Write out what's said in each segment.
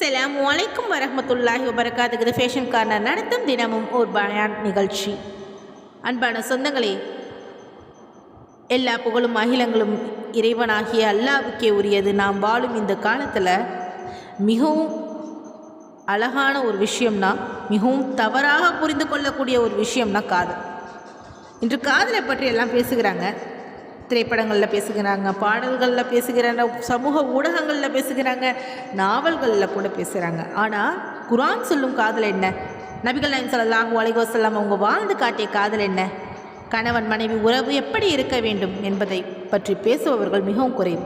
அஸ்ஸலாமு அலைக்கும் வரஹ்மத்துல்லாஹி வபரகாத்துஹு. ஃபேஷன் கார்னர் நடத்தும் தினமும் ஒரு பயான் நிகழ்ச்சி. அன்பான சொந்தங்களே, எல்லா புகழும் அகிலங்களும் இறைவனாகிய அல்லாஹ்வுக்கே உரியது. நாம் வாழும் இந்த காலத்தில் மிகவும் அழகான ஒரு விஷயம்னா, மிகவும் தவறாக புரிந்து கொள்ளக்கூடிய ஒரு விஷயம்னா காதல். இன்று காதலை பற்றி எல்லாம் பேசுகிறாங்க. திரைப்படங்களில் பேசுகிறாங்க, பாடல்களில் பேசுகிறாங்க, சமூக ஊடகங்களில் பேசுகிறாங்க, நாவல்களில் கூட பேசுகிறாங்க. ஆனால் குர்ஆன் சொல்லும் காதல் என்ன? நபிகள் நாயகம் ஸல்லல்லாஹு அலைஹி வஸல்லம் அவங்க வாழ்ந்து காட்டிய காதல் என்ன? கணவன் மனைவி உறவு எப்படி இருக்க வேண்டும் என்பதை பற்றி பேசுபவர்கள் மிகவும் குறைவு.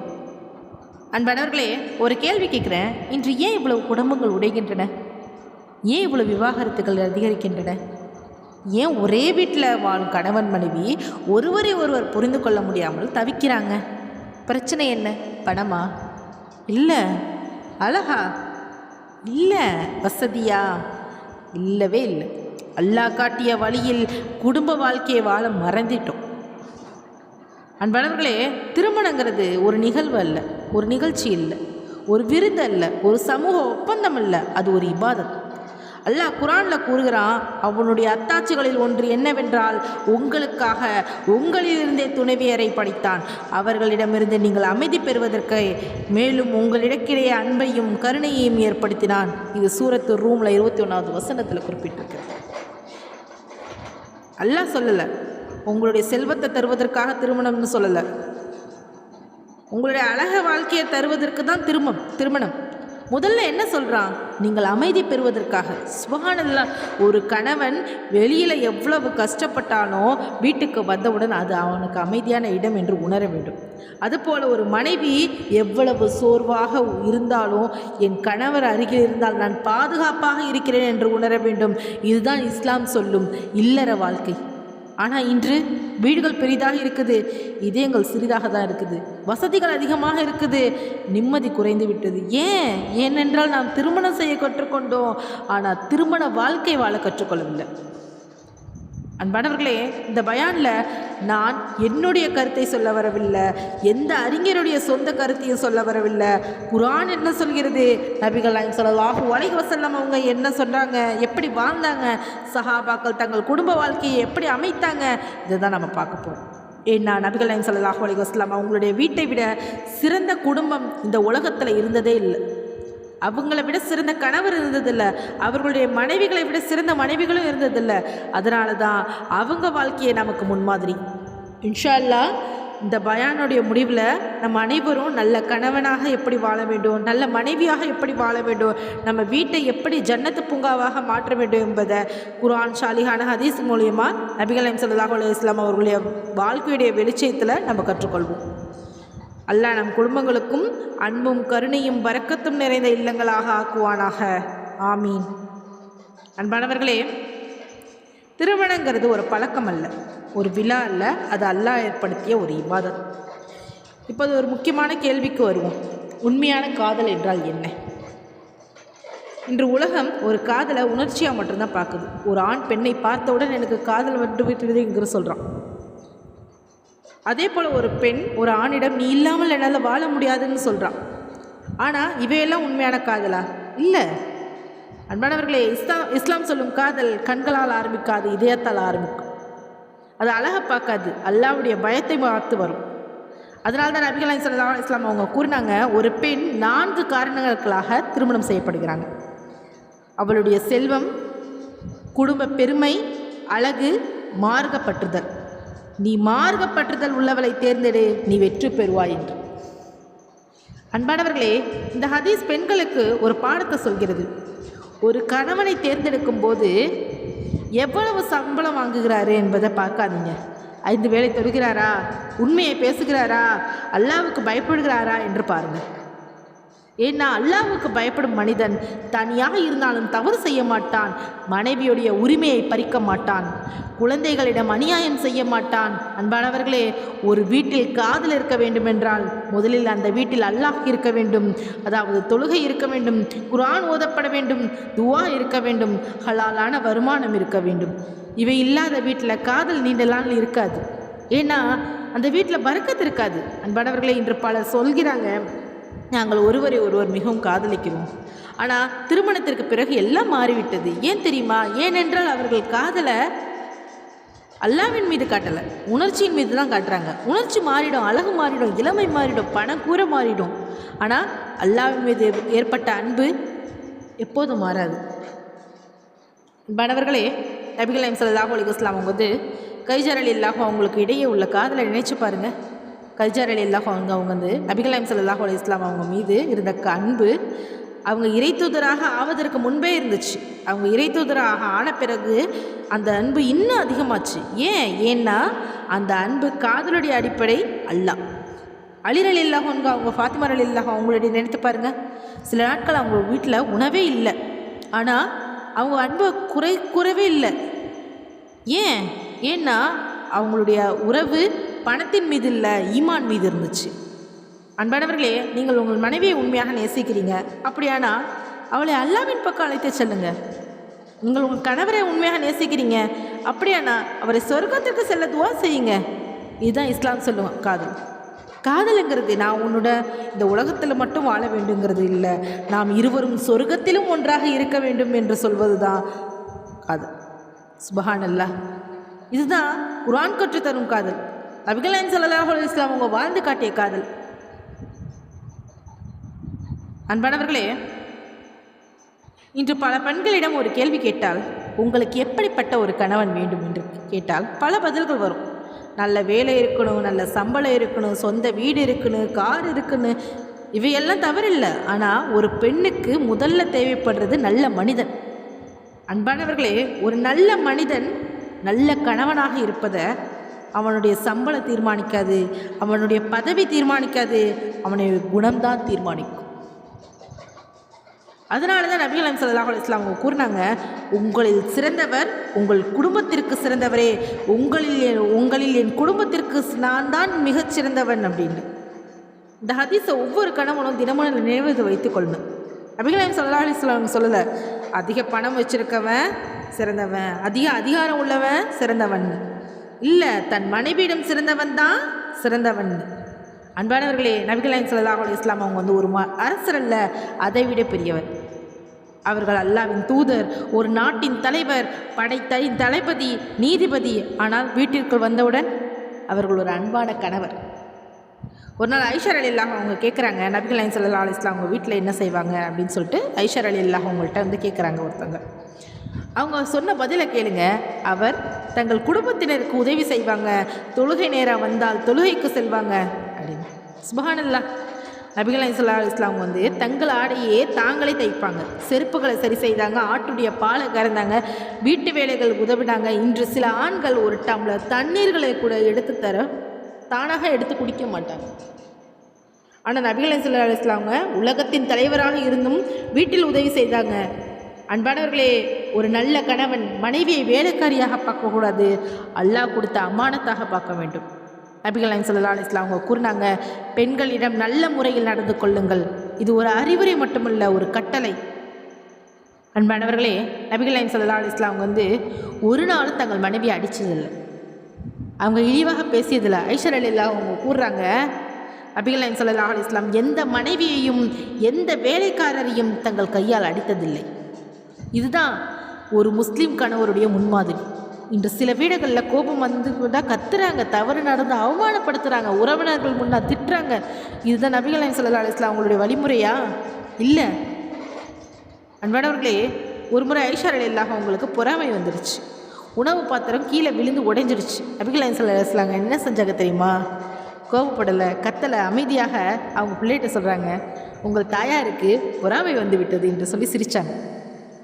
அன்பானவர்களே, ஒரு கேள்வி கேட்குறேன். இன்று ஏன் இவ்வளவு குடும்பங்கள் உடைகின்றன? ஏன் இவ்வளவு விவாகரத்துகள் அதிகரிக்கின்றன? ஏன் ஒரே வீட்டில் வாழும் கணவன் மனைவி ஒருவரை ஒருவர் புரிந்து கொள்ள முடியாமல் தவிக்கிறாங்க? பிரச்சனை என்ன? பணமா? இல்லை. அழகா? இல்லை. வசதியா? இல்லவே இல்லை. அல்லாஹ் காட்டிய வழியில் குடும்ப வாழ்க்கையை வாழ மறந்துட்டோம். அன்பனவர்களே, திருமணங்கிறது ஒரு நிகழ்வு அல்ல, ஒரு நிகழ்ச்சி இல்லை, ஒரு விருந்து அல்ல, ஒரு சமூக ஒப்பந்தம் இல்லை, அது ஒரு இபாதத். அல்லாஹ் குர்ஆனில் கூறுகிறான், அவனுடைய அத்தாட்சிகளில் ஒன்று என்னவென்றால், உங்களுக்காக உங்களிலிருந்தே துணைவியரை படைத்தான், அவர்களிடமிருந்து நீங்கள் அமைதி பெறுவதற்கு, மேலும் உங்களிடக்கிடையே அன்பையும் கருணையையும் ஏற்படுத்தினான். இது சூரத்து ரூமில் 21வது வசனத்தில் குறிப்பிட்டிருக்கிறது. அல்லாஹ் சொல்லலை உங்களுடைய செல்வத்தை தருவதற்காக திருமணம்னு சொல்லலை, உங்களுடைய அழக வாழ்க்கையை தருவதற்கு தான் திருமணம். முதல்ல என்ன சொல்கிறான்? நீங்கள் அமைதி பெறுவதற்காக. சுப்ஹானல்லாஹ். ஒரு கணவன் வெளியில் எவ்வளவு கஷ்டப்பட்டானோ வீட்டுக்கு வந்தவுடன் அது அவனுக்கு அமைதியான இடம் என்று உணர வேண்டும். அதுபோல் ஒரு மனைவி எவ்வளவு சோர்வாக இருந்தாலும் என் கணவர் அருகில் இருந்தால் நான் பாதுகாப்பாக இருக்கிறேன் என்று உணர வேண்டும். இதுதான் இஸ்லாம் சொல்லும் இல்லற வாழ்க்கை. ஆனால் இன்று வீடுகள் பெரிதாக இருக்குது, இதயங்கள் சிறிதாக தான் இருக்குது. வசதிகள் அதிகமாக இருக்குது, நிம்மதி குறைந்து விட்டது. ஏனென்றால் நாம் திருமணம் செய்ய கற்றுக்கொண்டோம், ஆனால் திருமண வாழ்க்கை வாழ கற்றுக்கொள்ளவில்லை. அன்பானவர்களே, இந்த பயானில் நான் என்னுடைய கருத்தை சொல்ல வரவில்லை, எந்த அறிஞருடைய சொந்த கருத்தையும் சொல்ல வரவில்லை. குர்ஆன் என்ன சொல்கிறது, நபிகள் நாயகம் ஸல்லல்லாஹு அலைஹி வஸல்லம் அவங்க என்ன சொல்கிறாங்க, எப்படி வாழ்ந்தாங்க, சஹாபாக்கள் தங்கள் குடும்ப வாழ்க்கையை எப்படி அமைத்தாங்க, இதை தான் நம்ம பார்க்க போகிறோம். ஏன்னா நபிகள் நாயகம் ஸல்லல்லாஹு அலைஹி வஸல்லம் அவங்களுடைய வீட்டை விட சிறந்த குடும்பம் இந்த உலகத்தில் இருந்ததே இல்லை. அவங்கள விட சிறந்த கணவர் இருந்ததில்லை, அவர்களுடைய மனைவிகளை விட சிறந்த மனைவிகளும் இருந்ததில்லை. அதனால தான் அவங்க வாழ்க்கையை நமக்கு முன்மாதிரி. இன்ஷா அல்லாஹ் இந்த பயானுடைய முடிவில் நம்ம அனைவரும் நல்ல கணவனாக எப்படி வாழ வேண்டும், நல்ல மனைவியாக எப்படி வாழ வேண்டும், நம்ம வீட்டை எப்படி ஜன்னத்து பூங்காவாக மாற்ற வேண்டும் என்பதை குர்ஆன் சாலிஹான ஹதீஸ் மூலியமாக நபிகள் நாயகம் ஸல்லல்லாஹு அலைஹி வஸல்லம் அவர்களுடைய வாழ்க்கையுடைய வெளிச்சத்தில் நம்ம கற்றுக்கொள்வோம். அல்லாஹ் நம் குடும்பங்களுக்கும் அன்பும் கருணையும் பரக்கத்தும் நிறைந்த இல்லங்களாக ஆக்குவானாக. ஆமீன். அன்பானவர்களே, திருமணங்கிறது ஒரு பழக்கம் அல்ல, ஒரு விழா அல்ல, அது அல்லாஹ் ஏற்படுத்திய ஒரு இபாதத். இப்போது ஒரு முக்கியமான கேள்விக்கு வருவோம். உண்மையான காதல் என்றால் என்ன? இன்று உலகம் ஒரு காதலை உணர்ச்சியாக மட்டும்தான் பார்க்குது. ஒரு ஆண் பெண்ணை பார்த்தவுடன் எனக்கு காதல் வந்துவிட்டதுங்கிற சொல்கிறான். அதே போல் ஒரு பெண் ஒரு ஆணிடம் நீ இல்லாமல் என்னால் வாழ முடியாதுன்னு சொல்கிறான். ஆனால் இவையெல்லாம் உண்மையான காதலா? இல்லை. அன்பானவர்களே, இஸ்லாம் சொல்லும் காதல் கண்களால் ஆரம்பிக்காது, இதயத்தால் ஆரம்பிக்கும். அது அழகை பார்க்காது, அல்லாஹ்வுடைய பயத்தை பார்த்து வரும். அதனால தான் நபிகள் நாயகம் ஸல்லல்லாஹு அலைஹி வஸல்லம் அவங்க கூறினாங்க, ஒரு பெண் 4 காரணங்களுக்காக திருமணம் செய்யப்படுகிறாங்க. அவளுடைய செல்வம், குடும்ப பெருமை, அழகு, மார்க்கப்பற்றுதல். நீ மார்க்கப்பற்றுதல் உள்ளவளை தேர்ந்தெடு, நீ வெற்றி பெறுவாய் என்று. அன்பானவர்களே, இந்த ஹதீஸ் பெண்களுக்கு ஒரு பாடத்தை சொல்கிறது. ஒரு கணவனை தேர்ந்தெடுக்கும் போது எவ்வளவு சம்பளம் வாங்குகிறாரு என்பதை பார்க்காதீங்க. 5 வேளை தொழுகிறாரா, உண்மையை பேசுகிறாரா, அல்லாஹ்வுக்கு பயப்படுகிறாரா என்று பாருங்கள். ஏன்னா அல்லாஹ்வுக்கு பயப்படும் மனிதன் தனியாக இருந்தாலும் தவறு செய்ய மாட்டான், மனைவியுடைய உரிமையை பறிக்க மாட்டான், குழந்தைகளிடம் அநியாயம் செய்ய மாட்டான். அன்பானவர்களே, ஒரு வீட்டில் காதல் இருக்க வேண்டுமென்றால் முதலில் அந்த வீட்டில் அல்லாஹ் இருக்க வேண்டும், அதாவது தொழுகை இருக்க வேண்டும், குர்ஆன் ஓதப்பட வேண்டும், துஆ இருக்க வேண்டும், ஹலாலான வருமானம் இருக்க வேண்டும். இவை இல்லாத வீட்டில் காதல் நீண்ட நாள் இருக்காது. ஏன்னா அந்த வீட்டில் பரக்கத் இருக்காது. அன்பானவர்களே, இன்று பலர் சொல்கிறாங்க, நாங்கள் ஒருவரை ஒருவர் மிகவும் காதலிக்கிறோம். ஆனால் திருமணத்திற்கு பிறகு எல்லாம் மாறிவிட்டது. ஏன் தெரியுமா? ஏனென்றால் அவர்கள் காதலை அல்லாவின் மீது காட்டலை, உணர்ச்சியின் மீது தான் காட்டுறாங்க. உணர்ச்சி மாறிடும், அழகு மாறிடும், இளமை மாறிடும், பணம் கூற மாறிடும். ஆனால் அல்லாவின் மீது ஏற்பட்ட அன்பு எப்போதும் மாறாது. அன்பானவர்களே, நபிகள் நாயகம் ஸல்லல்லாஹு அலைஹி வஸல்லம் அவங்க கைஜர் ரலியல்லாஹு அவங்களுக்கு இடையே உள்ள காதலை நினைச்சு பாருங்கள். கைஜர் ரலியல்லாஹு அவங்க நபிகள் நாயகம் ஸல்லல்லாஹு அலைஹி வஸல்லம் அவங்க மீது இருந்த அன்பு அவங்க இறைத்தூதராக ஆவதற்கு முன்பே இருந்துச்சு. அவங்க இறைத்தூதராக ஆன பிறகு அந்த அன்பு இன்னும் அதிகமாச்சு. ஏன்னா அந்த அன்பு காதலுடைய அடிப்படை அல்லாஹ். அலி ரலியல்லாஹு அன்ஹு அவங்க ஃபாத்திமா ரலியல்லாஹு அவங்களுடைய நினைத்து பாருங்கள். சில நாட்கள் அவங்க வீட்டில் உணவே இல்லை, ஆனால் அவங்க அன்பை குறைவே இல்லை. ஏன்னா அவங்களுடைய உறவு பணத்தின் மீது இல்லை, ஈமான் மீது இருந்துச்சு. அன்பானவர்களே, நீங்கள் உங்கள் மனைவியை உண்மையாக நேசிக்கிறீங்க, அப்படியானா அவளை அல்லாவின் பக்கம் அழைத்து செல்லுங்க. நீங்கள் உங்கள் கணவரை உண்மையாக நேசிக்கிறீங்க, அப்படியானா அவரை சொர்க்கத்திற்கு செல்ல துவா செய்யுங்க. இதுதான் இஸ்லாம் சொல்லுவோம் காதல். காதலுங்கிறது நான் உன்னோட இந்த உலகத்தில் மட்டும் வாழ வேண்டுங்கிறது இல்லை, நாம் இருவரும் சொர்க்கத்திலும் ஒன்றாக இருக்க வேண்டும் என்று சொல்வது தான் காதல். சுப்ஹானல்லாஹ். இதுதான் குர்ஆன் கற்றுத்தரும் காதல். நபிகள் நாயகம் ஸல்லல்லாஹு அலைஹி வஸல்லம் அவங்க வாழ்ந்து காட்டிய காதல். அன்பானவர்களே, இன்று பல பெண்களிடம் ஒரு கேள்வி கேட்டால், உங்களுக்கு எப்படிப்பட்ட ஒரு கணவன் வேண்டும் என்று கேட்டால் பல பதில்கள் வரும். நல்ல வேலை இருக்கணும், நல்ல சம்பளம் இருக்கணும், சொந்த வீடு இருக்கணும், கார் இருக்கணும், இவையெல்லாம் தவறில்லை. ஆனால் ஒரு பெண்ணுக்கு முதல்ல தேவைப்படுறது நல்ல மனிதன். அன்பானவர்களே, ஒரு நல்ல மனிதன் நல்ல கணவனாக இருப்பதை அவனுடைய சம்பளம் தீர்மானிக்காது, அவனுடைய பதவி தீர்மானிக்காது, அவனுடைய குணம்தான் தீர்மானிக்கும். அதனால தான் நபிகள் நாயகம் ஸல்லல்லாஹு அலைஹி வஸல்லம் அவங்க கூறினாங்க, உங்களில் சிறந்தவர் உங்கள் குடும்பத்திற்கு சிறந்தவரே, உங்களில் என் குடும்பத்திற்கு நான் தான் மிகச்சிறந்தவன் அப்படின்னு. இந்த ஹதீஸை ஒவ்வொரு கணவனும் தினமும் நினைவு வைத்துக் கொள்ளணும். நபிகள் நாயகம் ஸல்லல்லாஹு அலைஹி வஸல்லம் சொல்லலை அதிக பணம் வச்சிருக்கவன் சிறந்தவன், அதிக அதிகாரம் உள்ளவன் சிறந்தவன் இல்லை, தன் மனைவியிடம் சிறந்தவன் தான் சிறந்தவன். அன்பானவர்களே, நபிகள் நாயகம் ஸல்லல்லாஹு அலைஹி வஸல்லம் அவங்க ஒரு அரசர் அல்ல, அதை விட பெரியவர். அவர்கள் அல்லாஹ்வின் தூதர், ஒரு நாட்டின் தலைவர், தளபதி, நீதிபதி. ஆனால் வீட்டிற்குள் வந்தவுடன் அவர்கள் ஒரு அன்பான கணவர். ஒரு நாள் ஐஷா ரலியல்லாஹு அவங்க கேட்குறாங்க, நபிகள் நாயகம் ஸல்லல்லாஹு அலைஹி வஸல்லம் அவங்க வீட்டில் என்ன செய்வாங்க அப்படின்னு சொல்லிட்டு ஐஷா ரலியல்லாஹு அவங்கள்ட்ட கேட்குறாங்க ஒருத்தங்க. அவங்க சொன்ன பதிலை கேளுங்க. அவர் தங்கள் குடும்பத்தினருக்கு உதவி செய்வாங்க, தொழுகை நேரம் வந்தால் தொழுகைக்கு செல்வாங்க அப்படின்னு. சுப்ஹானல்லாஹ். நபிகள் நாயகம் ஸல்லல்லாஹு அலைஹி வஸல்லம் தங்கள் ஆடையே தாங்களே தைப்பாங்க, செருப்புகளை சரி செய்தாங்க, ஆட்டுடைய பாலை கறந்தாங்க, வீட்டு வேலைகள் உதவினாங்க. இன்று சில ஆண்கள் ஒரு டம்ளர் தண்ணீர்களை கூட எடுத்து தர தானாக எடுத்து குடிக்க மாட்டாங்க. ஆனால் நபிகள் நாயகம் ஸல்லல்லாஹு அலைஹி வஸல்லம் உலகத்தின் தலைவராக இருந்தும் வீட்டில் உதவி செய்தாங்க. அன்பானவர்களே, ஒரு நல்ல கணவன் மனைவியை வேலைக்காரியாக பார்க்கக்கூடாது, அல்லாஹ் கொடுத்த அமானத்தாக பார்க்க வேண்டும். நபிகள் நாயகம் ஸல்லல்லாஹு அலைஹி வஸல்லம் அவங்க கூறினாங்க, பெண்களிடம் நல்ல முறையில் நடந்து கொள்ளுங்கள். இது ஒரு அறிவுரை மட்டுமல்ல, ஒரு கட்டளை. அன்பானவர்களே, நபிகள் நாயகம் ஸல்லல்லாஹு அலைஹி வஸல்லம் அவங்க ஒரு நாளும் தங்கள் மனைவியை அடித்ததில்லை, அவங்க இழிவாக பேசியதில்லை. ஐஷா ரலியல்லாஹு அவங்க கூறுறாங்க, நபிகள் நாயகம் ஸல்லல்லாஹு அலைஹி வஸல்லம் எந்த மனைவியையும் எந்த வேலைக்காரரையும் தங்கள் கையால் அடித்ததில்லை. இதுதான் ஒரு முஸ்லீம் கணவருடைய முன்மாதிரி. இன்று சில வீடுகளில் கோபம் வந்து தான் கத்துறாங்க, தவறு நடந்து அவமானப்படுத்துகிறாங்க, உறவினர்கள் முன்னா திட்டுறாங்க. இதுதான் நபிகள் நாயகம் ஸல்லல்லாஹு அலைஹி வஸல்லம் அவங்களுடைய வழிமுறையா? இல்லை. அன்பானவர்களே, ஒரு முறை ஐஷா ரலியல்லாஹு அவங்களுக்கு பொறாமை வந்துருச்சு. உணவு பாத்திரம் கீழே விழுந்து உடைஞ்சிருச்சு. நபிகள் நாயகம் ஸல்லல்லாஹு அலைஹி வஸல்லம் என்ன செஞ்சாங்க தெரியுமா? கோபப்படலை, கத்தலை, அமைதியாக அவங்க பிள்ளைகிட்ட சொல்கிறாங்க, உங்கள் தாயாருக்கு பொறாமை வந்து விட்டது என்று சொல்லி சிரித்தாங்க.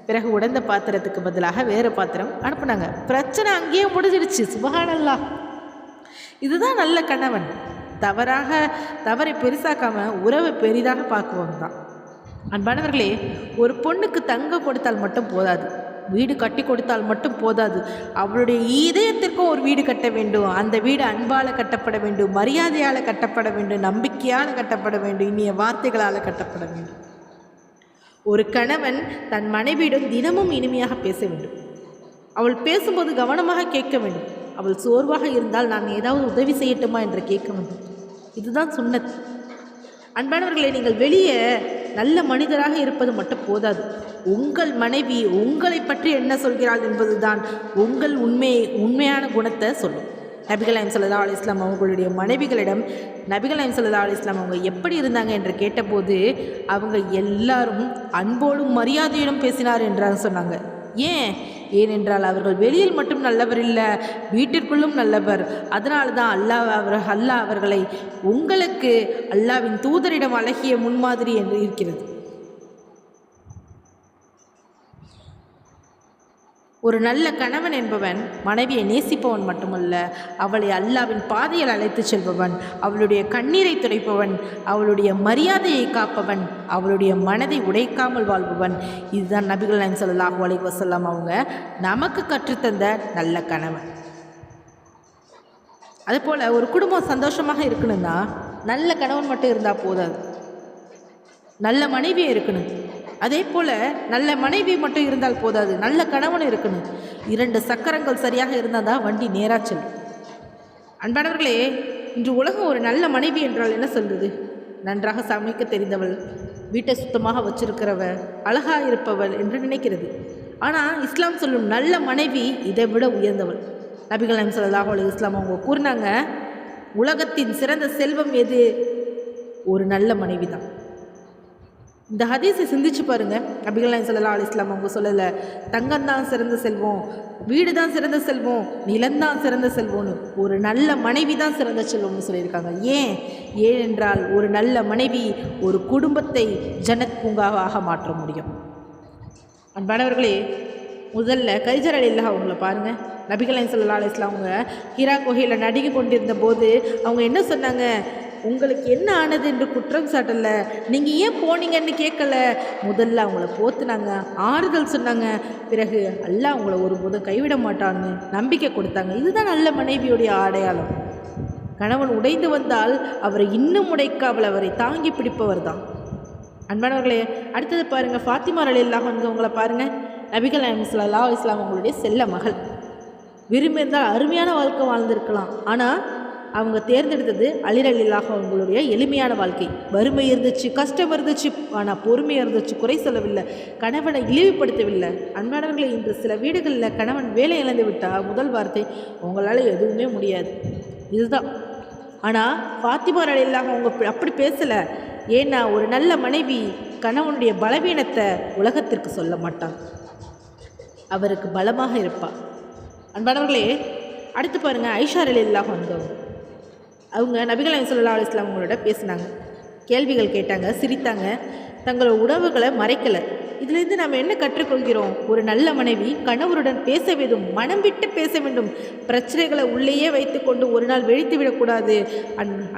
பிறகு உடைந்த பாத்திரத்துக்கு பதிலாக வேறு பாத்திரம் அனுப்புனாங்க. பிரச்சனை அங்கேயே முடிஞ்சிடுச்சு. சுப்ஹானல்லாஹ். இதுதான் நல்ல கணவன். தவறை பெருசாக்காமல் உறவை பெரிதாக பார்க்குவாங்க தான். அன்பானவர்களே, ஒரு பொண்ணுக்கு தங்கம் கொடுத்தால் மட்டும் போதாது, வீடு கட்டி கொடுத்தால் மட்டும் போதாது, அவளுடைய இதயத்திற்கும் ஒரு வீடு கட்ட வேண்டும். அந்த வீடு அன்பால் கட்டப்பட வேண்டும், மரியாதையால் கட்டப்பட வேண்டும், நம்பிக்கையால் கட்டப்பட வேண்டும், இனிய வார்த்தைகளால் கட்டப்பட வேண்டும். ஒரு கணவன் தன் மனைவியிடம் தினமும் இனிமையாக பேச வேண்டும். அவள் பேசும்போது கவனமாக கேட்க வேண்டும். அவள் சோர்வாக இருந்தால் நான் ஏதாவது உதவி செய்யட்டுமா என்று கேட்க வேண்டும். இதுதான் சுன்னத். அன்பானவர்களே, நீங்கள் வெளியே நல்ல மனிதராக இருப்பது மட்டும் போதாது. உங்கள் மனைவி உங்களை பற்றி என்ன சொல்கிறாள் என்பதுதான் உங்கள் உண்மையான குணத்தை சொல்லும். நபிகள் நாயகம் ஸல்லல்லாஹு அலைஹி வஸல்லம் அவங்களுடைய மனைவிகளிடம் நபிகள் நாயகம் ஸல்லல்லாஹு அலைஹி வஸல்லம் அவங்க எப்படி இருந்தாங்க என்று கேட்டபோது அவங்க எல்லாரும் அன்போடும் மரியாதையோடும் பேசினார் என்றாங்க சொன்னாங்க. ஏனென்றால் அவர்கள் வெளியில் மட்டும் நல்லவர் இல்லை, வீட்டிற்குள்ளும் நல்லவர். அதனால தான் அல்லாஹ் அவர்களை உங்களுக்கு அல்லாஹ்வின் தூதரிடம் அழகிய முன்மாதிரி என்று இருக்கிறது. ஒரு நல்ல கணவன் என்பவன் மனைவியை நேசிப்பவன் மட்டுமல்ல, அவளை அல்லாஹ்வின் பாதையில் அழைத்து செல்பவன், அவளுடைய கண்ணீரை துடைப்பவன், அவளுடைய மரியாதையை காப்பவன், அவளுடைய மனதை உடைக்காமல் வாழ்பவன். இதுதான் நபிகள் நாயகம் ஸல்லல்லாஹு அலைஹி வஸல்லம் அவங்க நமக்கு கற்றுத்தந்த நல்ல கணவன். அதுபோல் ஒரு குடும்பம் சந்தோஷமாக இருக்கணும்னா நல்ல கணவன் மட்டும் இருந்தால் போதாது, நல்ல மனைவியே இருக்கணும். அதே போல் நல்ல மனைவி மட்டும் இருந்தால் போதாது, நல்ல கணவன் இருக்கணும். 2 சக்கரங்கள் சரியாக இருந்தால் தான் வண்டி நேராக செல்லும். அன்பானவர்களே, இன்று உலகம் ஒரு நல்ல மனைவி என்றால் என்ன சொல்லுது? நன்றாக சமைக்க தெரிந்தவள், வீட்டை சுத்தமாக வச்சிருக்கிறவள், அழகாக இருப்பவள் என்று நினைக்கிறது. ஆனால் இஸ்லாம் சொல்லும் நல்ல மனைவி இதை விட உயர்ந்தவள். நபிகள் நாயகம் ஸல்லல்லாஹு அலைஹி வஸல்லம் அவங்க கூறினாங்க, உலகத்தின் சிறந்த செல்வம் எது? ஒரு நல்ல மனைவி தான். இந்த ஹதீஸை சிந்திச்சு பாருங்கள். நபிகள் நாயகம் ஸல்லல்லாஹு அலைஹி வஸல்லம் அவங்க சொல்லலை தங்கம்தான் சிறந்த செல்வம், வீடு தான் சிறந்த செல்வம், நிலம்தான் சிறந்த செல்வம்னு. ஒரு நல்ல மனைவி தான் சிறந்த செல்வம்னு சொல்லியிருக்காங்க. ஏனென்றால் ஒரு நல்ல மனைவி ஒரு குடும்பத்தை ஜன்னத் பூங்காவாக மாற்ற முடியும். அன்பானவர்களே, முதல்ல கதீஜா ரலியல்லாஹு அவங்கள பாருங்கள். நபிகள் நாயகம் ஸல்லல்லாஹு அலைஹி வஸல்லம் அவங்க ஹிரா குகையில் நடுங்கி கொண்டிருந்த போது அவங்க என்ன சொன்னாங்க? உங்களுக்கு என்ன ஆனது என்று குற்றம் சாட்டல, நீங்கள் ஏன் போனீங்கன்னு கேட்கல. முதல்ல அவங்கள போத்துனாங்க, ஆறுதல் சொன்னாங்க. பிறகு அல்லாஹ் அவங்கள ஒருபோதும் கைவிட மாட்டான்னு நம்பிக்கை கொடுத்தாங்க. இதுதான் நல்ல மனைவியுடைய அடையாளம். கணவன் உடைந்து வந்தால் அவரை இன்னும் உடைக்காமல் அவரை தாங்கி பிடிப்பவர் தான். அன்பானவர்களே, அடுத்தது பாருங்கள், ஃபாத்திமா ரலியல்லாஹு அன்ஹா அவங்கள பாருங்கள். நபிகள் நாயகம் ஸல்லல்லாஹு அலைஹி வஸல்லம் அவங்களுடைய செல்ல மகள். விரும்பியிருந்தால் அருமையான வாழ்க்கை வாழ்ந்திருக்கலாம். ஆனால் அவங்க தேர்ந்தெடுத்தது அலி ரலியல்லாஹு அவங்களுடைய எளிமையான வாழ்க்கை. வறுமை இருந்துச்சு, கஷ்டம் இருந்துச்சு, ஆனால் பொறுமையாக இருந்துச்சு, குறை சொல்லவில்லை, கணவனை இழிவுபடுத்தவில்லை. அன்பானவர்களை, இன்று சில வீடுகளில் கணவன் வேலை இழந்து விட்டால் முதல் வார்த்தை உங்களால் எதுவுமே முடியாது, இதுதான். ஆனால் ஃபாத்திமா ரலியல்லாஹு அவங்க அப்படி பேசலை. ஏன்னா ஒரு நல்ல மனைவி கணவனுடைய பலவீனத்தை உலகத்திற்கு சொல்ல மாட்டான், அவருக்கு பலமாக இருப்பாள். அன்பானவர்களே, அடுத்து பாருங்கள், ஐஷா ரலியல்லாஹு அன்ஹா அவங்க நபிகள் நாயகம் ஸல்லல்லாஹு அலைஹி வஸல்லம் அவங்களோட பேசினாங்க, கேள்விகள் கேட்டாங்க, சிரித்தாங்க, தங்களோட உணவுகளை மறைக்கலை. இதிலிருந்து நம்ம என்ன கற்றுக்கொள்கிறோம்? ஒரு நல்ல மனைவி கணவருடன் பேச வேண்டும், மனம் விட்டு பேச வேண்டும். பிரச்சனைகளை உள்ளேயே வைத்து கொண்டு ஒரு நாள் வெடித்து விடக்கூடாது.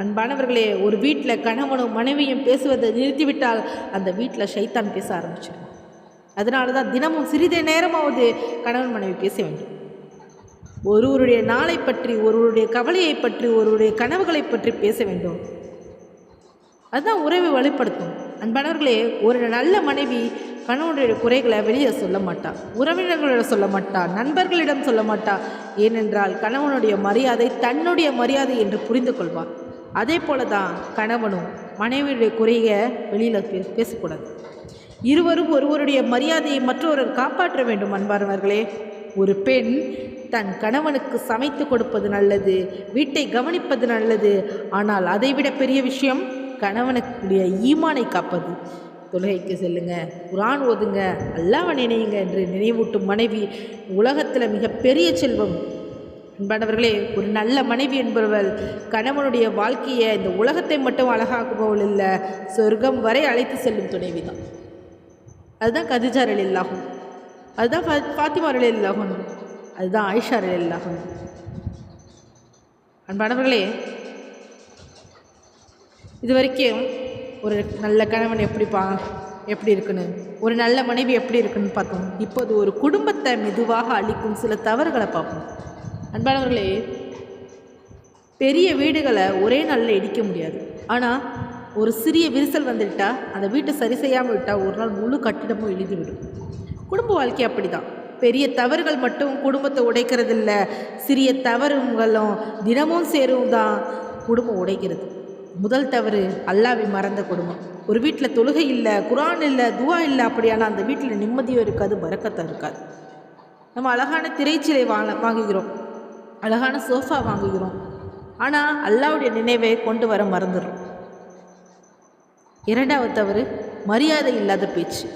அன்பானவர்களே, ஒரு வீட்டில் கணவனும் மனைவியும் பேசுவதை நிறுத்திவிட்டால் அந்த வீட்டில் ஷைத்தான் பேச ஆரம்பிச்சிடும். அதனால தான் தினமும் சிறிது நேரமாவது கணவன் மனைவி பேச வேண்டும். ஒருவருடைய நாளை பற்றி, ஒருவருடைய கவலையை பற்றி, ஒருவருடைய கனவுகளை பற்றி பேச வேண்டும். அதுதான் உறவை வலுப்படுத்தும். அன்பானவர்களே, ஒரு நல்ல மனைவி கணவனுடைய குறைகளை வெளியே சொல்ல மாட்டாள், உறவினர்களிடம் சொல்ல மாட்டாள், நண்பர்களிடம் சொல்ல மாட்டாள். ஏனென்றால் கணவனுடைய மரியாதை தன்னுடைய மரியாதை என்று புரிந்து கொள்வாள். அதே போல தான் கணவனும் மனைவியுடைய குறையை வெளியில் பேசக்கூடாது. இருவரும் ஒருவருடைய மரியாதையை மற்றொருவர் காப்பாற்ற வேண்டும். அன்பானவர்களே, ஒரு பெண் தன் கணவனுக்கு சமைத்து கொடுப்பது நல்லது, வீட்டை கவனிப்பது நல்லது. ஆனால் அதைவிட பெரிய விஷயம் கணவனுடைய ஈமானை காப்பது. தொழுகைக்கு செல்லுங்க, குர்ஆன் ஓதுங்க, அல்லாஹ்வை நினையுங்க என்று நினைவூட்டும் மனைவி உலகத்தில் மிகப்பெரிய செல்வம். அன்பானவர்களே, ஒரு நல்ல மனைவி என்பவள் கணவனுடைய வாழ்க்கையை, இந்த உலகத்தை மட்டும் அழகாக்குபவள் இல்லை, சொர்க்கம் வரை அழைத்து செல்லும் துணைவி தான். அதுதான் கதீஜா ரலியல்லாஹு, அதுதான் ஃபாத்திமா ரலியல்லாஹு, அதுதான் ஆயிஷா ரலியல்லாஹு. அன்பானவர்களே, இது வரைக்கும் ஒரு நல்ல கணவன் எப்படி இருக்குன்னு, ஒரு நல்ல மனைவி எப்படி இருக்குன்னு பார்த்தோம். இப்போது ஒரு குடும்பத்தை மெதுவாக அழிக்கும் சில தவறுகளை பார்ப்போம். அன்பானவர்களே, பெரிய வீடுகளை ஒரே நாளில் இடிக்க முடியாது. ஆனால் ஒரு சிறிய விரிசல் வந்துவிட்டால் அந்த வீட்டை சரி செய்யாமல் விட்டால் ஒரு நாள் முழு கட்டிடமும் இழிந்து விடும். குடும்ப வாழ்க்கை அப்படி தான். பெரிய தவறுகள் மட்டும் குடும்பத்தை உடைக்கிறதில்ல, சிறிய தவறுகளும் தினமும் சேரும் தான் குடும்பம் உடைக்கிறது. முதல் தவறு அல்லாஹ்வை மறந்த குடும்பம். ஒரு வீட்டில் தொழுகை இல்லை, குர்ஆன் இல்லை, துவா இல்லை, அப்படியான அந்த வீட்டில் நிம்மதியும் இருக்காது, பரக்கத்தும் இருக்காது. நம்ம அழகான திரைச்சிலை வாங்குகிறோம், அழகான சோஃபா வாங்குகிறோம், ஆனால் அல்லாஹ்வுடைய நினைவை கொண்டு வர மறந்துடுறோம். இரண்டாவது தவறு மரியாதை இல்லாத பேச்சு.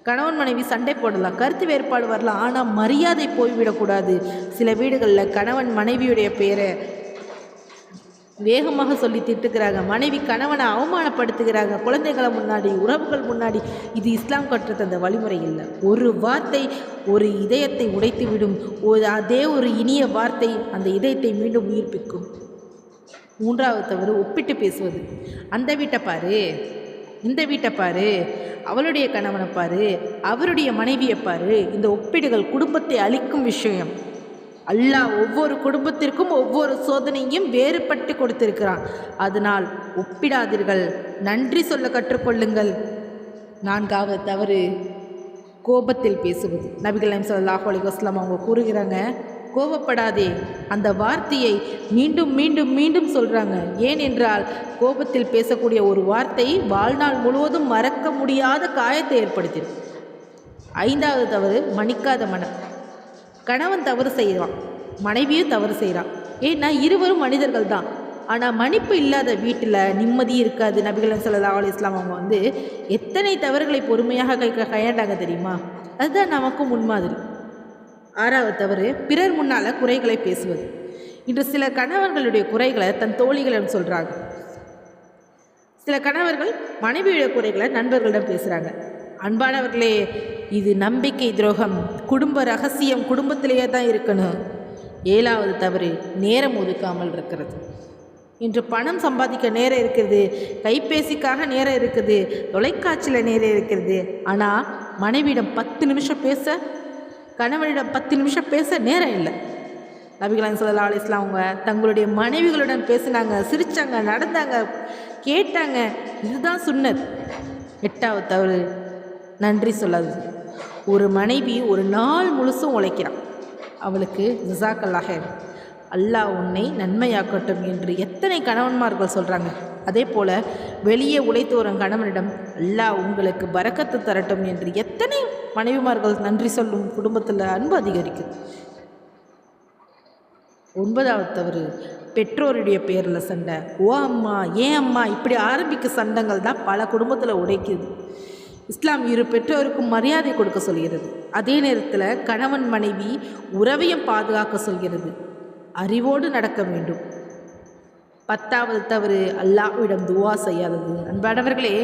கணவன் மனைவி சண்டை போடலாம், கருத்து வேறுபாடு வரலாம், ஆனால் மரியாதை போய்விடக்கூடாது. சில வீடுகளில் கணவன் மனைவியுடைய பெயரை வேகமாக சொல்லி திட்டுக்கிறாங்க, மனைவி கணவனை அவமானப்படுத்துகிறாங்க, குழந்தைகளை முன்னாடி, உறவுகள் முன்னாடி. இது இஸ்லாம் கற்று தந்த வழிமுறை இல்லை. ஒரு வார்த்தை ஒரு இதயத்தை உடைத்து விடும். அதே ஒரு இனிய வார்த்தை அந்த இதயத்தை மீண்டும் உயிர்ப்பிக்கும். மூன்றாவது தவறு ஒப்பிட்டு பேசுவது. அந்த வீட்டை பாரு, இந்த வீட்டை பாரு, அவளுடைய கணவனை பாரு, அவருடைய மனைவியை பாரு. இந்த ஒப்பீடுகள் குடும்பத்தை அழிக்கும் விஷயம். அல்லாஹ் ஒவ்வொரு குடும்பத்திற்கும் ஒவ்வொரு சோதனையும் வேறுபட்டு கொடுத்திருக்கிறான். அதனால் ஒப்பிடாதீர்கள், நன்றி சொல்ல கற்றுக்கொள்ளுங்கள். நான்காவது தவறு கோபத்தில் பேசுவது. நபிகள் நாயகம் ஸல்லல்லாஹு அலைஹி வஸல்லம் அவங்க கூறுகிறாங்க, கோபப்படாதே. அந்த வார்த்தையை மீண்டும் மீண்டும் மீண்டும் சொல்கிறாங்க. ஏனென்றால் கோபத்தில் பேசக்கூடிய ஒரு வார்த்தை வாழ்நாள் முழுவதும் மறக்க முடியாத காயத்தை ஏற்படுத்திடும். ஐந்தாவது தவறு மன்னிக்காத மனம். கணவன் தவறு செய்கிறான், மனைவியும் தவறு செய்கிறான். ஏன்னா இருவரும் மனிதர்கள் தான். ஆனால் மன்னிப்பு இல்லாத வீட்டில் நிம்மதி இருக்காது. நபிகள் ஸல்லல்லாஹு அலைஹி வஸல்லம் அவங்க எத்தனை தவறுகளை பொறுமையாக கையாண்டாங்க தெரியுமா? அதுதான் நமக்கும் முன்மாதிரி. ஆறாவது தவறு பிறர் முன்னால் குறைகளை பேசுவது. இன்று சில கணவர்களுடைய குறைகளை தன் தோழிகளிடம் சொல்கிறாங்க. சில கணவர்கள் மனைவியுடைய குறைகளை நண்பர்களிடம் பேசுகிறாங்க. அன்பானவர்களே, இது நம்பிக்கை துரோகம். குடும்ப ரகசியம் குடும்பத்திலேயே தான் இருக்கணும். ஏழாவது தவறு நேரம் ஒதுக்காமல் இருக்கிறது. இன்று பணம் சம்பாதிக்க நேரம் இருக்குது, கைபேசிக்காக நேரம் இருக்குது, தொலைக்காட்சியில் நேரம் இருக்கிறது. ஆனால் மனைவியிடம் 10 நிமிஷம் பேச, கணவனிடம் 10 நிமிஷம் பேச நேரம் இல்லை. நபிகள் நாயகம் ஸல்லல்லாஹு அலைஹி வஸல்லம் அவங்க தங்களுடைய மனைவிகளுடன் பேசினாங்க, சிரித்தாங்க, நடந்தாங்க, கேட்டாங்க. இதுதான் சுன்னத். எட்டாவது தவறு நன்றி சொல்லாது. ஒரு மனைவி ஒரு நாள் முழுசும் உழைக்கிறான், அவளுக்கு ஜஸாக்கல்லாஹ், அல்லாஹ் உன்னை நன்மையாக்கட்டும் என்று எத்தனை கணவன்மார்கள் சொல்கிறாங்க. அதே போல் வெளியே உழைத்து வரும் கணவனிடம் அல்லாஹ் உங்களுக்கு பரக்கத்து தரட்டும் என்று எத்தனை மனைவிமார்கள் நன்றி சொல்லும் குடும்பத்தில் அன்பு அதிகரிக்குது. ஒன்பதாவது தவறு பெற்றோருடைய பேரில் சண்டை. ஓ அம்மா, ஏன் அம்மா, இப்படி ஆரம்பிக்க சண்டங்கள் தான் பல குடும்பத்தில் உடைக்குது. இஸ்லாம் இரு பெற்றோருக்கும் மரியாதை கொடுக்க சொல்கிறது. அதே நேரத்தில் கணவன் மனைவி உறவையும் பாதுகாக்க சொல்கிறது. அறிவோடு நடக்க வேண்டும். 10வது தவறு அல்லாஹ்விடம் துவா செய்யாதது. அன்பானவர்களே,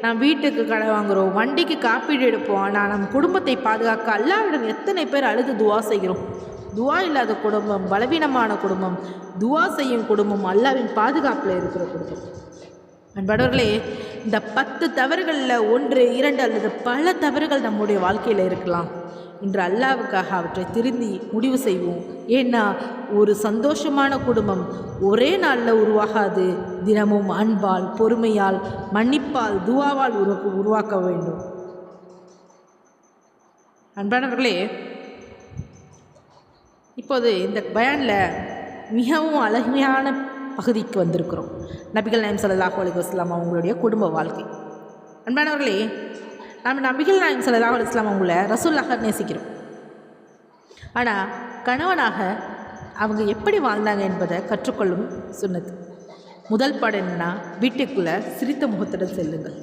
நாம் வீட்டுக்கு கடை வாங்குகிறோம், வண்டிக்கு காப்பீடு எடுப்போம், ஆனால் நம் குடும்பத்தை பாதுகாக்க அல்லாஹ்விடம் எத்தனை பேர் அழுது துவா செய்கிறோம். துவா இல்லாத குடும்பம் பலவீனமான குடும்பம், துவா செய்யும் குடும்பம் அல்லாஹ்வின் பாதுகாப்பில் இருக்கிற குடும்பம். அன்பானவர்களே, இந்த 10 தவறுகளில் 1, 2 அல்லது பல தவறுகள் நம்முடைய வாழ்க்கையில் இருக்கலாம். இன்று அல்லாஹ்வுக்காக அவற்றை திருந்தி முடிவு செய்வோம். ஏன்னா ஒரு சந்தோஷமான குடும்பம் ஒரே நாளில் உருவாகாது. தினமும் அன்பால், பொறுமையால், மன்னிப்பால், துவாவால் உருவாக்க வேண்டும். அன்பானவர்களே, இப்போது இந்த பயானில் மிகவும் அழகான பகுதிக்கு வந்திருக்கிறோம். நபிகள் நாயகம் ஸல்லல்லாஹு அலைஹி வஸல்லம் அவங்களுடைய குடும்ப வாழ்க்கை. அன்பானவர்களே, நம்ம நபிகள் நாயகம் ஸல்லல்லாஹு அலைஹி வஸல்லம் அவங்கள ரசூலுல்லாஹ் நேசிக்கிறோம். ஆனால் கணவனாக அவங்க எப்படி வாழ்ந்தாங்க என்பதை கற்றுக்கொள்ளும் சுன்னத். முதல் பாடம் என்னென்னா, வீட்டுக்குள்ளே சிரித்த முகத்துடன் செல்லுங்கள்.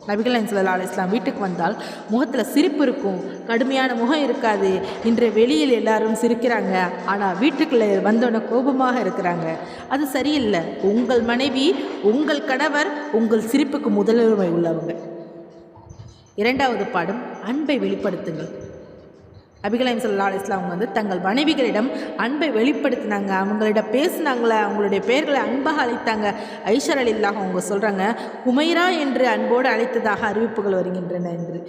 நபிகள் நாயகம் ஸல்லல்லாஹு அலைஹி வஸல்லம் வீட்டுக்கு வந்தால் முகத்தில் சிரிப்பு இருக்கும், கடுமையான முகம் இருக்காது. இன்று வெளியில் எல்லாரும் சிரிக்கிறாங்க, ஆனால் வீட்டுக்குள்ளே வந்தோடனே கோபமாக இருக்கிறாங்க. அது சரியில்லை. உங்கள் மனைவி, உங்கள் கணவர் உங்கள் சிரிப்புக்கு முதலுரிமை உள்ளவங்க. இரண்டாவது பாடம் அன்பை வெளிப்படுத்துங்கள். நபிகள் நாயகம் ஸல்லல்லாஹு அலைஹி வஸல்லம் அவங்க தங்கள் மனைவிகளிடம் அன்பை வெளிப்படுத்தினாங்க. அவங்களிடம் பேசினாங்களே, அவங்களுடைய பெயர்களை அன்பாக அழைத்தாங்க. ஐஷா ரலியல்லாஹு அவங்க சொல்கிறாங்க, ஹுமைரா என்று அன்போடு அழைத்ததாக அறிவிப்புகள் வருகின்றன என்று.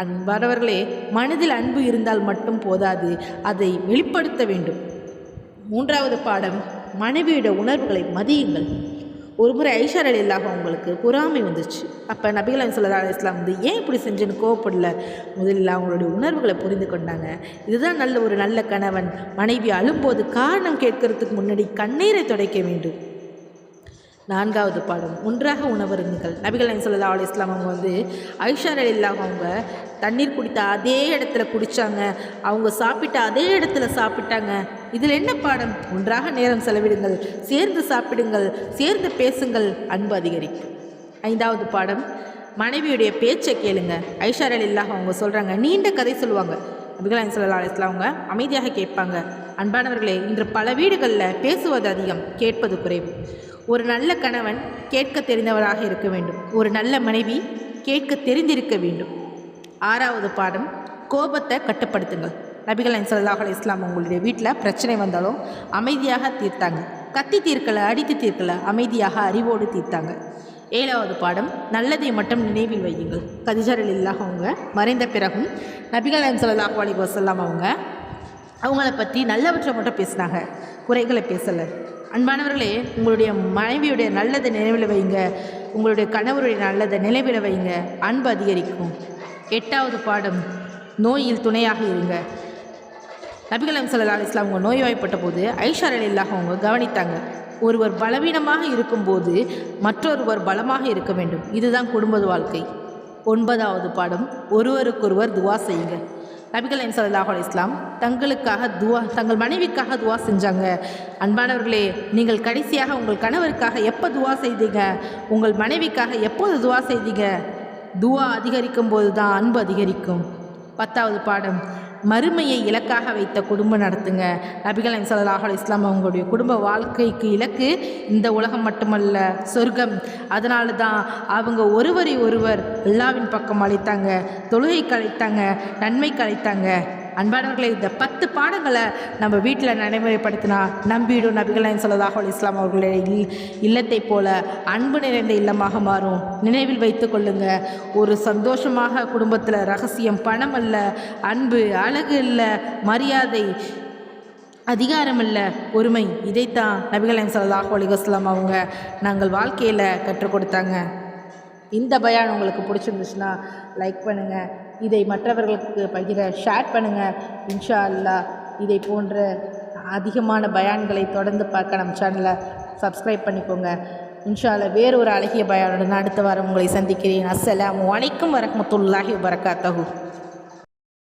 அன்பானவர்களே, மனதில் அன்பு இருந்தால் மட்டும் போதாது, அதை வெளிப்படுத்த வேண்டும். மூன்றாவது பாடம் மனைவியோட உணர்வுகளை மதியுங்கள். ஒரு முறை ஐஷா ரலியல்லாஹு அவங்களுக்கு பொறாமை வந்துச்சு. அப்போ நபிகள் நாயகம் ஸல்லல்லாஹு அலைஹி வஸல்லம் ஏன் இப்படி செஞ்சுன்னு கோவப்படல. முதலில் அவங்களுடைய உணர்வுகளை புரிந்து கொண்டாங்க. இதுதான் ஒரு நல்ல கணவன். மனைவி அழும்போது காரணம் கேட்கறதுக்கு முன்னாடி கண்ணீரை துடைக்க வேண்டும். 4வது பாடம் ஒன்றாக உணவருந்துங்கள். நபிகள் நாயகம் ஸல்லல்லாஹு அலைஹி வஸல்லம் அவங்க ஆயிஷா ரலியல்லாஹு அவங்க தண்ணீர் குடித்த அதே இடத்துல குடித்தாங்க, அவங்க சாப்பிட்ட அதே இடத்துல சாப்பிட்டாங்க. இதில் என்ன பாடம்? ஒன்றாக நேரம் செலவிடுங்கள், சேர்ந்து சாப்பிடுங்கள், சேர்ந்து பேசுங்கள், அன்பு அதிகரிக்கும். 5வது பாடம் மனைவியுடைய பேச்சை கேளுங்க. ஆயிஷா ரலியல்லாஹு அவங்க சொல்கிறாங்க, நீண்ட கதை சொல்லுவாங்க. நபிகள் நாயகம் ஸல்லல்லாஹு அலைஹி வஸல்லம் அவங்க அமைதியாக கேட்பாங்க. அன்பானவர்களே, இன்று பல வீடுகளில் பேசுவது அதிகம், கேட்பது குறைவு. ஒரு நல்ல கணவன் கேட்க தெரிந்தவராக இருக்க வேண்டும். ஒரு நல்ல மனைவி கேட்க தெரிந்திருக்க வேண்டும். 6வது பாடம் கோபத்தை கட்டுப்படுத்துங்கள். நபிகள் நாயகம் ஸல்லல்லாஹு அலைஹி வஸல்லம் உங்களுடைய வீட்டில் பிரச்சனை வந்தாலும் அமைதியாக தீர்த்தாங்க. கத்தி தீர்க்கலை, அடித்து தீர்க்கலை, அமைதியாக அறிவோடு தீர்த்தாங்க. 7வது பாடம் நல்லதை மட்டும் நினைவில் வையுங்கள். கதீஜா ரலியல்லாஹு அவங்க மறைந்த பிறகும் நபிகள் நாயகம் ஸல்லல்லாஹு அலைஹி வஸல்லம் அவங்கள பற்றி நல்லவற்றை மட்டும் பேசினாங்க, குறைகளை பேசலை. அன்பானவர்களே, உங்களுடைய மனைவியுடைய நல்லதை நினைவில் வைங்க, உங்களுடைய கணவருடைய நல்லதை நினைவில் வைங்க, அன்பு அதிகரிக்கும். 8வது பாடம் நோயில் துணையாக இருங்க. நபிகள் நாயகம் ஸல்லல்லாஹு அலைஹி வஸல்லம் அவங்க நோய்வாய்ப்பட்ட போது ஆயிஷா ரலியல்லாஹு அவங்க கவனித்தாங்க. ஒருவர் பலவீனமாக இருக்கும்போது மற்றொருவர் பலமாக இருக்க வேண்டும். இதுதான் குடும்ப வாழ்க்கை. 9வது பாடம் ஒருவருக்கொருவர் துவா செய்யுங்க. நபிகள் நாயகம் ஸல்லல்லாஹு அலைஹி வஸல்லம் தங்கள் மனைவிக்காக துவா செஞ்சாங்க. அன்பானவர்களே, நீங்கள் கடைசியாக உங்கள் கணவருக்காக எப்போ துவா செய்தீங்க? உங்கள் மனைவிக்காக எப்போது துவா செய்தீங்க? துவா அதிகரிக்கும் போது தான் அன்பு அதிகரிக்கும். 10வது பாடம் மறுமையை இலக்காக வைத்த குடும்பம் நடத்துங்க. நபிகள் நாயகம் ஸல்லல்லாஹு அலைஹி வஸல்லம் அவங்களுடைய குடும்ப வாழ்க்கைக்கு இலக்கு இந்த உலகம் மட்டுமல்ல, சொர்க்கம். அதனால தான் அவங்க ஒருவரை ஒருவர் அல்லாஹ்வின் பக்கம் அழைத்தாங்க, தொழுகைக்கு அழைத்தாங்க, நன்மைக்கு அழைத்தாங்க. அன்பானவர்களை, இந்த 10 பாடங்களை நம்ம வீட்டில் நடைமுறைப்படுத்தினா நம்பிடும் நபிகள் நாயகம் ஸல்லல்லாஹு அலைஹி வஸல்லம் அவர்களுடைய இல்லத்தை போல அன்பு நிறைந்த இல்லமாக மாறும். நினைவில் வைத்து கொள்ளுங்க, ஒரு சந்தோஷமாக குடும்பத்தில் ரகசியம் பணம் அல்ல, அன்பு, அழகு இல்லை, மரியாதை, அதிகாரம் இல்லை, பொறுமை. இதைத்தான் நபிகள் நாயகம் ஸல்லல்லாஹு அலைஹி வஸல்லம் அவங்க நாங்கள் வாழ்க்கையில் கற்றுக் கொடுத்தாங்க. இந்த பயான் உங்களுக்கு பிடிச்சிருந்துச்சுன்னா லைக் பண்ணுங்கள், இதை மற்றவர்களுக்கு பகிர ஷேர் பண்ணுங்கள். இன்ஷா அல்லாஹ் இதை போன்ற அதிகமான பயான்களை தொடர்ந்து பார்க்க நம்ம சேனலை சப்ஸ்கிரைப் பண்ணிக்கோங்க. இன்ஷா அல்லாஹ் வேறு ஒரு அழகிய பயானுடன் அடுத்த வாரம் உங்களை சந்திக்கிறேன். அஸ்ஸலாமு அலைக்கும் வரஹ்மத்துல்லாஹி வபரகாத்துஹு.